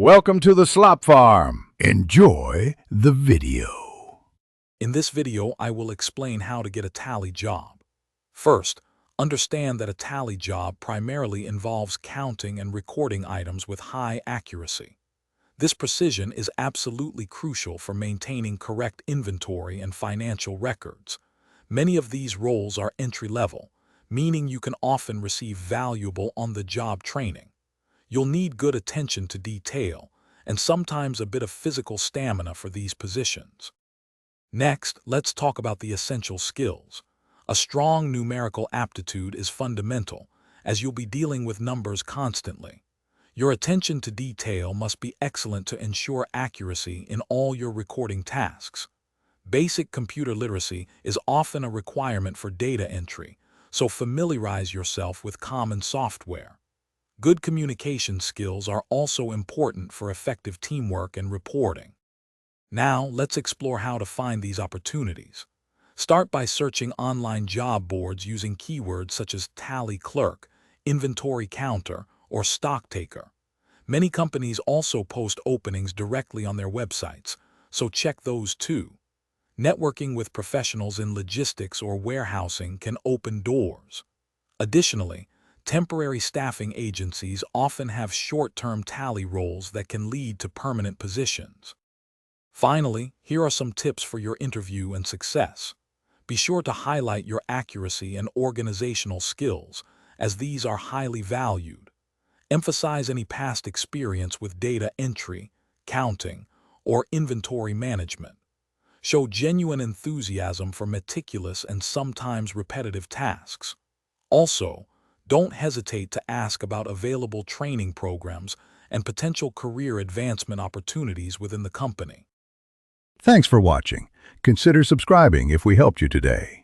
Welcome to the Slop Farm. Enjoy the video. In this video, I will explain how to get a tally job. First, understand that a tally job primarily involves counting and recording items with high accuracy. This precision is absolutely crucial for maintaining correct inventory and financial records. Many of these roles are entry-level, meaning you can often receive valuable on-the-job training. You'll need good attention to detail and sometimes a bit of physical stamina for these positions. Next, let's talk about the essential skills. A strong numerical aptitude is fundamental, as you'll be dealing with numbers constantly. Your attention to detail must be excellent to ensure accuracy in all your recording tasks. Basic computer literacy is often a requirement for data entry, so familiarize yourself with common software. Good communication skills are also important for effective teamwork and reporting. Now, let's explore how to find these opportunities. Start by searching online job boards using keywords such as tally clerk, inventory counter, or stock taker. Many companies also post openings directly on their websites, so check those too. Networking with professionals in logistics or warehousing can open doors. Additionally, temporary staffing agencies often have short-term tally roles that can lead to permanent positions. Finally, here are some tips for your interview and success. Be sure to highlight your accuracy and organizational skills, as these are highly valued. Emphasize any past experience with data entry, counting, or inventory management. Show genuine enthusiasm for meticulous and sometimes repetitive tasks. Also, don't hesitate to ask about available training programs and potential career advancement opportunities within the company. Thanks for watching. Consider subscribing if we helped you today.